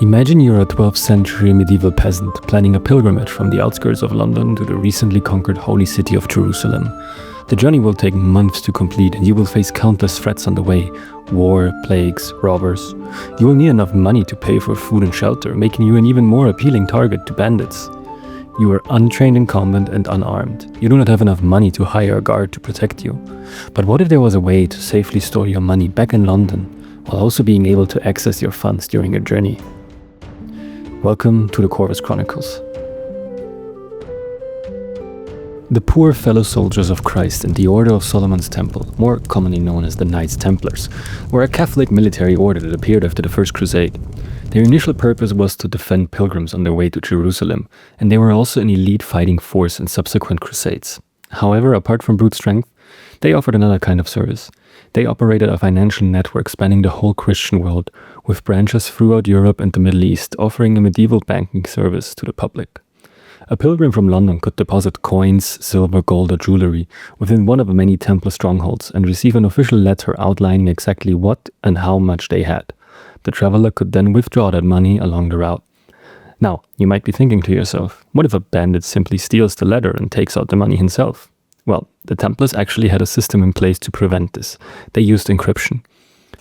Imagine you're a 12th century medieval peasant planning a pilgrimage from the outskirts of London to the recently conquered holy city of Jerusalem. The journey will take months to complete and you will face countless threats on the way: war, plagues, robbers. You will need enough money to pay for food and shelter, making you an even more appealing target to bandits. You are untrained in combat and unarmed. You do not have enough money to hire a guard to protect you. But what if there was a way to safely store your money back in London, while also being able to access your funds during your journey? Welcome to the Corvus Chronicles. The poor fellow soldiers of Christ in the Order of Solomon's Temple, more commonly known as the Knights Templars, were a Catholic military order that appeared after the First Crusade. Their initial purpose was to defend pilgrims on their way to Jerusalem, and they were also an elite fighting force in subsequent Crusades. However, apart from brute strength, they offered another kind of service. They operated a financial network spanning the whole Christian world, with branches throughout Europe and the Middle East, offering a medieval banking service to the public. A pilgrim from London could deposit coins, silver, gold, or jewelry within one of the many Templar strongholds and receive an official letter outlining exactly what and how much they had. The traveler could then withdraw that money along the route. Now, you might be thinking to yourself, what if a bandit simply steals the letter and takes out the money himself? Well, the Templars actually had a system in place to prevent this. They used encryption.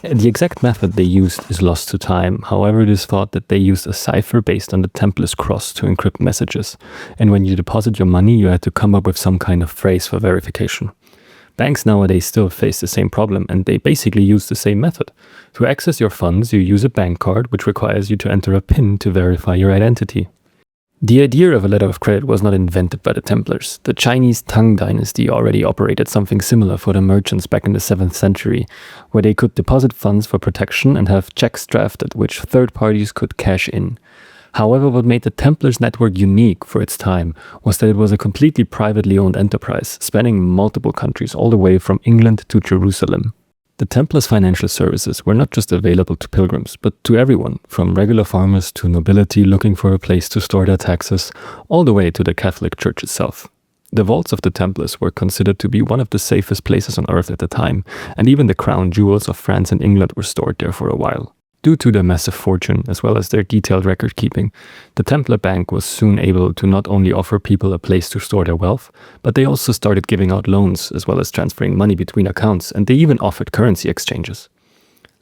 The exact method they used is lost to time. However, it is thought that they used a cipher based on the Templar's cross to encrypt messages. And when you deposit your money, you had to come up with some kind of phrase for verification. Banks nowadays still face the same problem, and they basically use the same method. To access your funds, you use a bank card, which requires you to enter a PIN to verify your identity. The idea of a letter of credit was not invented by the Templars. The Chinese Tang dynasty already operated something similar for the merchants back in the 7th century, where they could deposit funds for protection and have checks drafted which third parties could cash in. However, what made the Templars network unique for its time was that it was a completely privately owned enterprise, spanning multiple countries all the way from England to Jerusalem. The Templars' financial services were not just available to pilgrims, but to everyone, from regular farmers to nobility looking for a place to store their taxes, all the way to the Catholic Church itself. The vaults of the Templars were considered to be one of the safest places on earth at the time, and even the crown jewels of France and England were stored there for a while. Due to their massive fortune, as well as their detailed record keeping, the Templar Bank was soon able to not only offer people a place to store their wealth, but they also started giving out loans, as well as transferring money between accounts, and they even offered currency exchanges.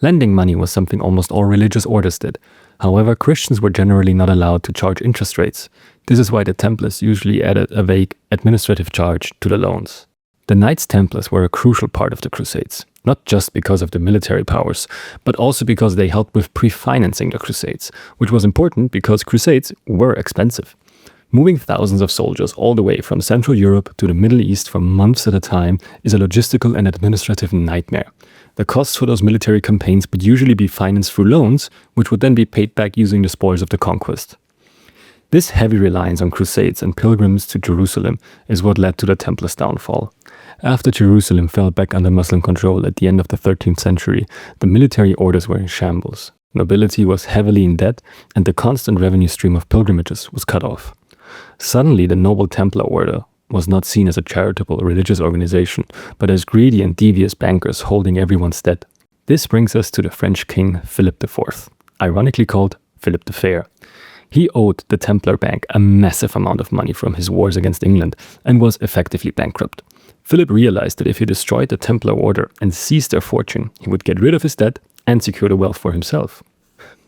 Lending money was something almost all religious orders did. However, Christians were generally not allowed to charge interest rates. This is why the Templars usually added a vague administrative charge to the loans. The Knights Templars were a crucial part of the Crusades, not just because of the military powers, but also because they helped with pre-financing the Crusades, which was important because Crusades were expensive. Moving thousands of soldiers all the way from Central Europe to the Middle East for months at a time is a logistical and administrative nightmare. The costs for those military campaigns would usually be financed through loans, which would then be paid back using the spoils of the conquest. This heavy reliance on crusades and pilgrims to Jerusalem is what led to the Templars' downfall. After Jerusalem fell back under Muslim control at the end of the 13th century, the military orders were in shambles. Nobility was heavily in debt, and the constant revenue stream of pilgrimages was cut off. Suddenly, the noble Templar Order was not seen as a charitable religious organization, but as greedy and devious bankers holding everyone's debt. This brings us to the French king Philip IV, ironically called Philip the Fair. He owed the Templar Bank a massive amount of money from his wars against England and was effectively bankrupt. Philip realized that if he destroyed the Templar Order and seized their fortune, he would get rid of his debt and secure the wealth for himself.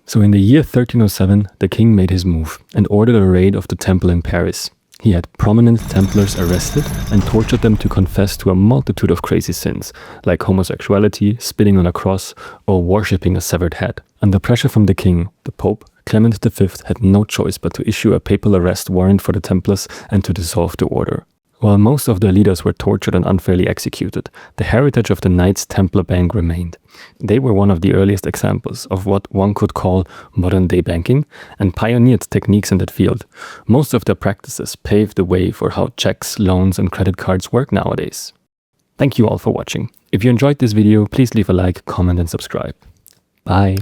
So in the year 1307, the king made his move and ordered a raid of the temple in Paris. He had prominent Templars arrested and tortured them to confess to a multitude of crazy sins, like homosexuality, spitting on a cross, or worshipping a severed head. Under pressure from the king, the Pope, Clement V, had no choice but to issue a papal arrest warrant for the Templars and to dissolve the order. While most of their leaders were tortured and unfairly executed, the heritage of the Knights Templar Bank remained. They were one of the earliest examples of what one could call modern-day banking and pioneered techniques in that field. Most of their practices paved the way for how checks, loans, and credit cards work nowadays. Thank you all for watching. If you enjoyed this video, please leave a like, comment, and subscribe. Bye.